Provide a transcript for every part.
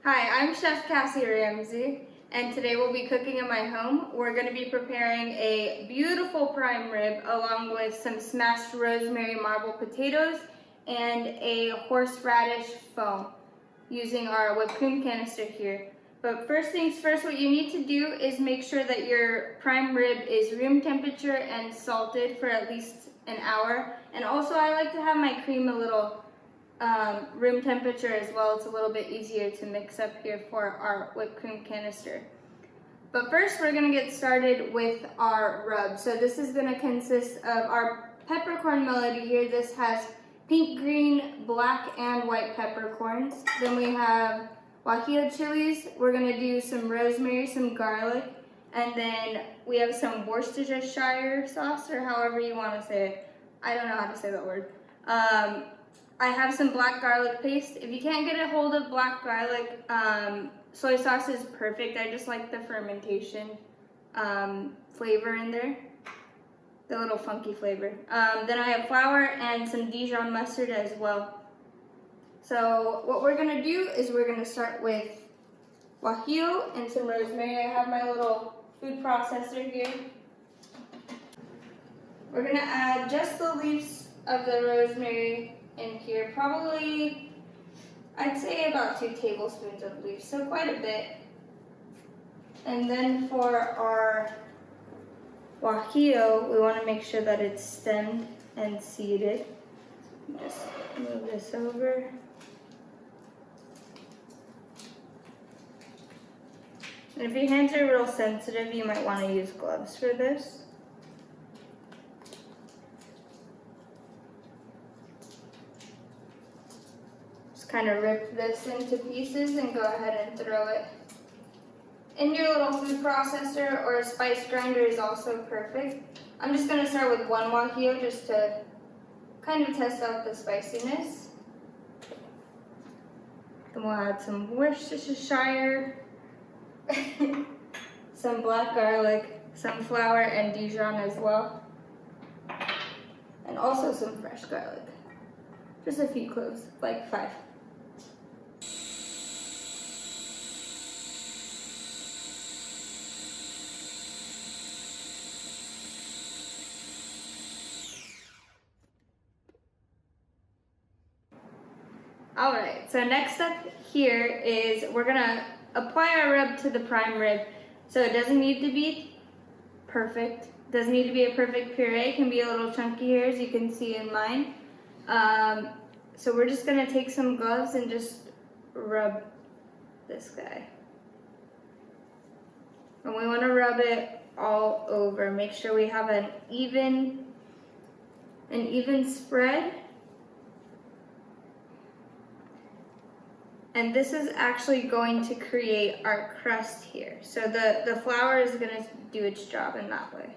Hi, I'm Chef Cassie Ramsey, and today we'll be cooking in my home. We're going to be preparing a beautiful prime rib along with some smashed rosemary marble potatoes and a horseradish foam using our whipped cream canister here. But first things first, what you need to do is make sure that your prime rib is room temperature and salted for at least an hour. And also I like to have my cream a little room temperature as well. It's a little bit easier to mix up here for our whipped cream canister. But first we're going to get started with our rub. So this is going to consist of our peppercorn melody here. This has pink, green, black, and white peppercorns. Then we have guajillo chilies. We're going to do some rosemary, some garlic, and then we have some Worcestershire sauce, or however you want to say it. I don't know how to say that word. I have some black garlic paste. If you can't get a hold of black garlic, soy sauce is perfect. I just like the fermentation flavor in there, the little funky flavor. Then I have flour and some Dijon mustard as well. So what we're gonna do is we're gonna start with guajillo and some rosemary. I have my little food processor here. We're gonna add just the leaves of the rosemary in here, probably I'd say about 2 tablespoons of leaves, so quite a bit. And then for our guajillo, we want to make sure that it's stemmed and seeded. Just move this over. And if your hands are real sensitive, you might want to use gloves for this. Kind of rip this into pieces and go ahead and throw it in your little food processor, or a spice grinder is also perfect. I'm just going to start with one guajillo just to kind of test out the spiciness. Then we'll add some Worcestershire, some black garlic, some flour and Dijon as well, and also some fresh garlic. Just a few cloves, like 5. Alright, so next up here is we're gonna apply our rub to the prime rib. So it doesn't need to be perfect, doesn't need to be a perfect puree, it can be a little chunky here as you can see in mine. So we're just gonna take some gloves and just rub this guy. And we wanna rub it all over. Make sure we have an even spread. And this is actually going to create our crust here. So the flour is going to do its job in that way.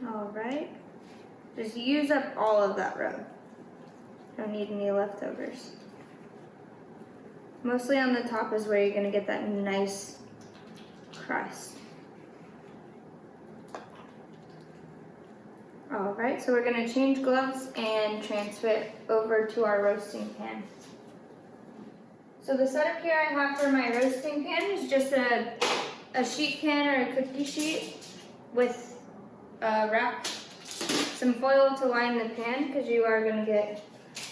All right. Just use up all of that rub. Don't need any leftovers. Mostly on the top is where you're going to get that nice crust. All right, so we're gonna change gloves and transfer it over to our roasting pan. So the setup here I have for my roasting pan is just a sheet pan or a cookie sheet with wrap, some foil to line the pan because you are gonna get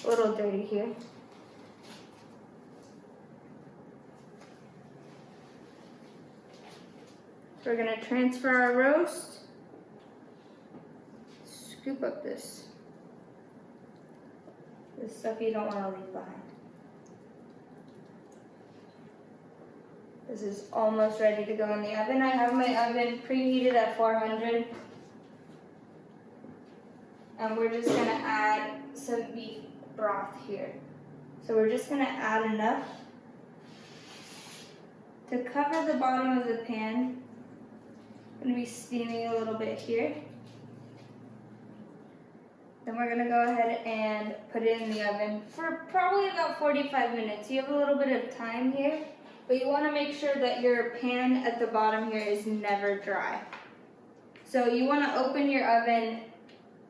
a little dirty here. So we're gonna transfer our roast. Scoop up this stuff you don't want to leave behind. This is almost ready to go in the oven. I have my oven preheated at 400. And we're just going to add some beef broth here. So we're just going to add enough to cover the bottom of the pan. I'm going to be steaming a little bit here. Then we're gonna go ahead and put it in the oven for probably about 45 minutes. You have a little bit of time here, but you wanna make sure that your pan at the bottom here is never dry. So you want to open your oven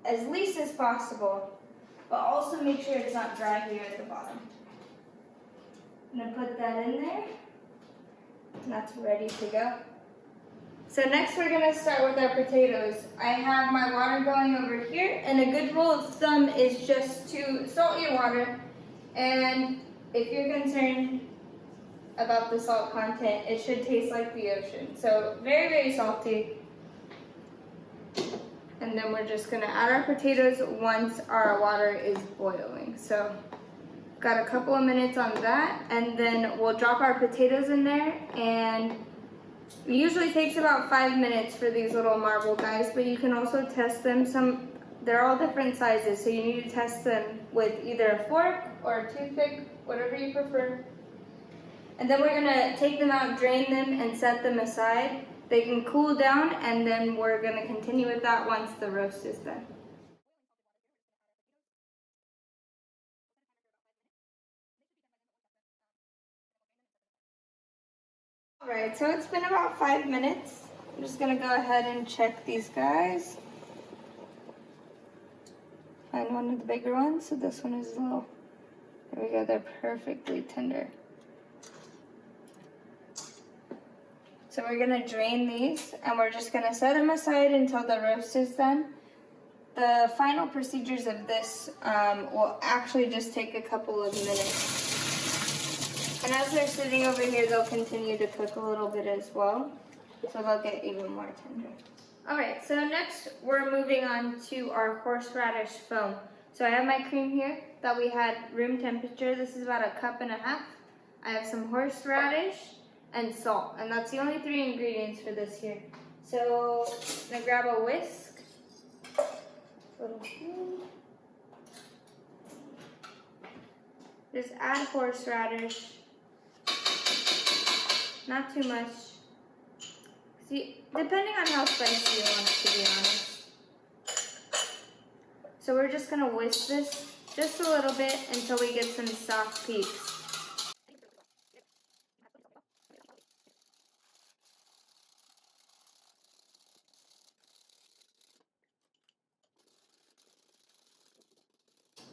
as least as possible, but also make sure it's not dry here at the bottom. I'm going to put that in there. And that's ready to go. So next we're going to start with our potatoes. I have my water going over here, and a good rule of thumb is just to salt your water. And if you're concerned about the salt content, it should taste like the ocean. So very, very salty. And then we're just gonna add our potatoes once our water is boiling. So got a couple of minutes on that, and then we'll drop our potatoes in there, and it usually takes about 5 minutes for these little marble guys, but you can also test them. They're all different sizes, so you need to test them with either a fork or a toothpick, whatever you prefer. And then we're gonna take them out, drain them, and set them aside. They can cool down, and then we're gonna continue with that once the roast is done. All right, so it's been about 5 minutes. I'm just gonna go ahead and check these guys. Find one of the bigger ones, so this one is little. There we go, they're perfectly tender. So we're gonna drain these, and we're just gonna set them aside until the roast is done. The final procedures of this will actually just take a couple of minutes. And as they're sitting over here, they'll continue to cook a little bit as well. So they'll get even more tender. All right, so next we're moving on to our horseradish foam. So I have my cream here that we had room temperature. This is about 1.5 cups. I have some horseradish and salt, and that's the only 3 ingredients for this here. So I'm gonna grab a whisk, little spoon. Just add horseradish, not too much. See, depending on how spicy you want it, to be honest. So we're just gonna whisk this just a little bit until we get some soft peaks.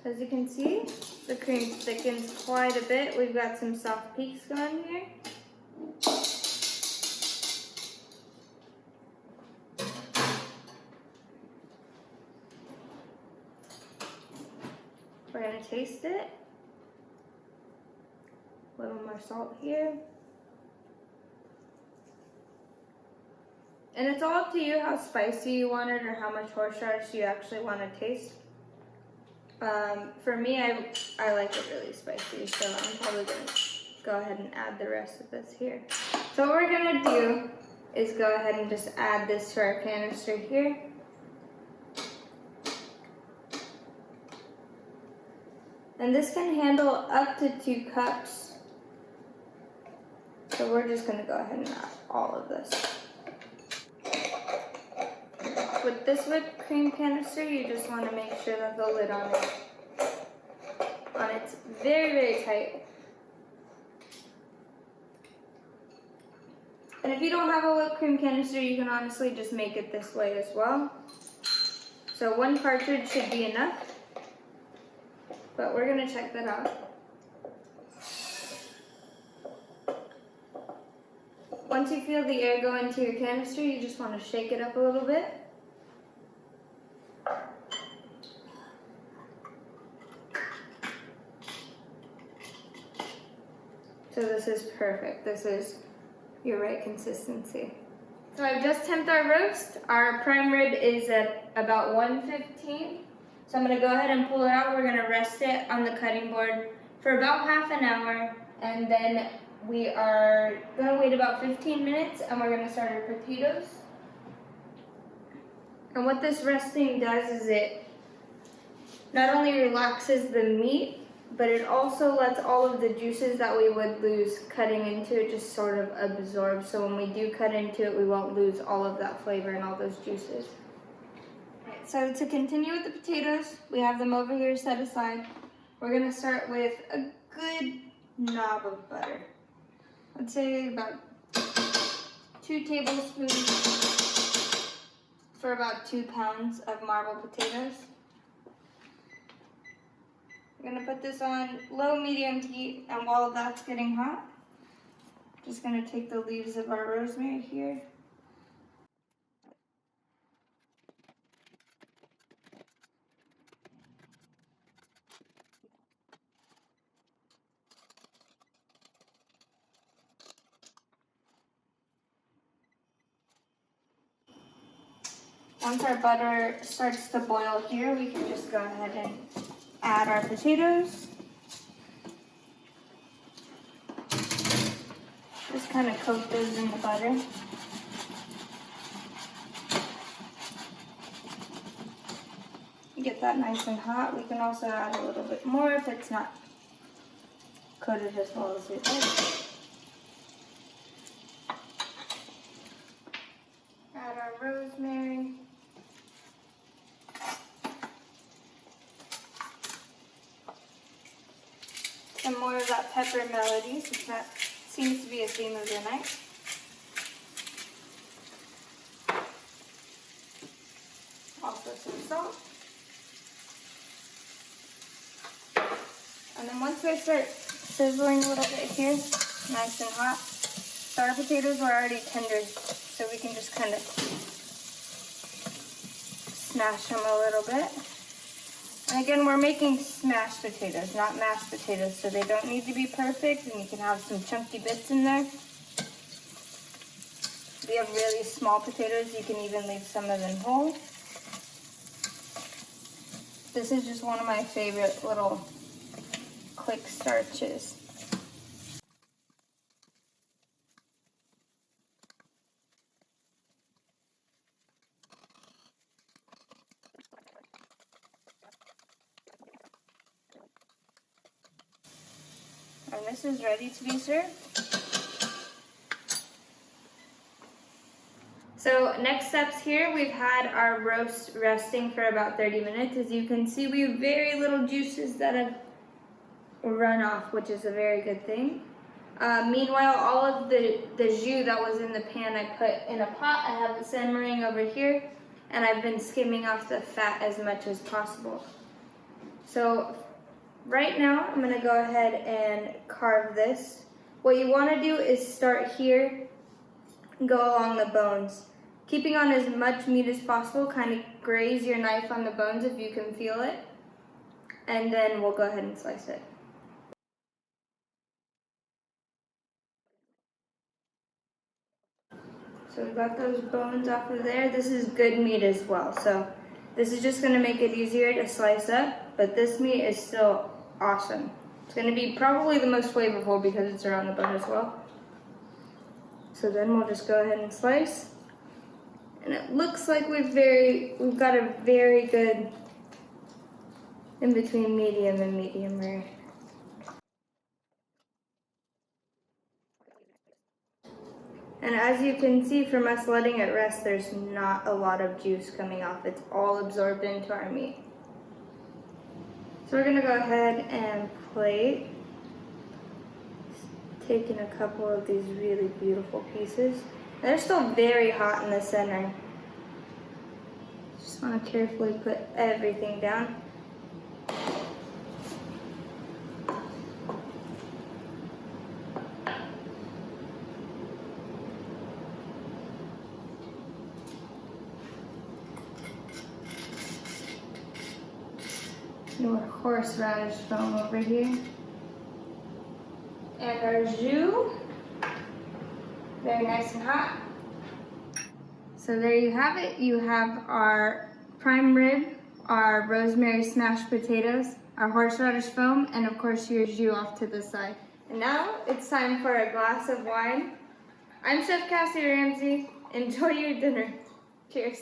As you can see, the cream thickens quite a bit. We've got some soft peaks going here. We're gonna taste it. A little more salt here. And it's all up to you how spicy you want it or how much horseradish you actually want to taste. For me, I like it really spicy, so I'm probably gonna go ahead and add the rest of this here. So what we're gonna do is go ahead and just add this to our canister here. And this can handle up to 2 cups. So we're just gonna go ahead and add all of this. With this whipped cream canister, you just want to make sure that the lid on it's very, very tight. And if you don't have a whipped cream canister, you can honestly just make it this way as well. So 1 cartridge should be enough, but we're gonna check that out. Once you feel the air go into your canister, you just want to shake it up a little bit. So this is perfect. This is your right consistency. So I've just temped our roast. Our prime rib is at about 115. So I'm gonna go ahead and pull it out. We're gonna rest it on the cutting board for about half an hour, and then we are gonna wait about 15 minutes, and we're gonna start our potatoes. And what this resting does is it not only relaxes the meat, but it also lets all of the juices that we would lose cutting into it just sort of absorb. So when we do cut into it, we won't lose all of that flavor and all those juices. Right, so to continue with the potatoes, we have them over here set aside. We're gonna start with a good knob of butter. I'd say about 2 tablespoons about 2 pounds of marble potatoes. I'm gonna put this on low-medium heat, and while that's getting hot, just gonna take the leaves of our rosemary here. Once our butter starts to boil here, we can just go ahead and add our potatoes. Just kind of coat those in the butter. Get that nice and hot. We can also add a little bit more if it's not coated as well as we'd like. Add our rosemary. Some more of that pepper melody, since that seems to be a theme of the night. Also some salt. And then once they start sizzling a little bit here, nice and hot, so our potatoes are already tender, so we can just kind of smash them a little bit. And again, we're making smashed potatoes, not mashed potatoes, so they don't need to be perfect, and you can have some chunky bits in there. If you have really small potatoes, you can even leave some of them whole. This is just one of my favorite little quick starches. And this is ready to be served. So next steps here, we've had our roast resting for about 30 minutes. As you can see, we have very little juices that have run off, which is a very good thing. Meanwhile, all of the jus that was in the pan I put in a pot. I have it simmering over here, and I've been skimming off the fat as much as possible. So right now, I'm gonna go ahead and carve this. What you wanna do is start here and go along the bones. Keeping on as much meat as possible, kind of graze your knife on the bones if you can feel it. And then we'll go ahead and slice it. So we've got those bones off of there. This is good meat as well. So this is just gonna make it easier to slice up, but this meat is still awesome. It's gonna be probably the most flavorful because it's around the bone as well. So then we'll just go ahead and slice. And it looks like we've got a very good in between medium and medium rare. And as you can see from us letting it rest, there's not a lot of juice coming off. It's all absorbed into our meat. So we're gonna go ahead and plate. Taking a couple of these really beautiful pieces. They're still very hot in the center. Just want to carefully put everything down. More horseradish foam over here. And our jus, very nice and hot. So there you have it. You have our prime rib, our rosemary smashed potatoes, our horseradish foam, and of course your jus off to the side. And now it's time for a glass of wine. I'm Chef Cassie Ramsey. Enjoy your dinner. Cheers.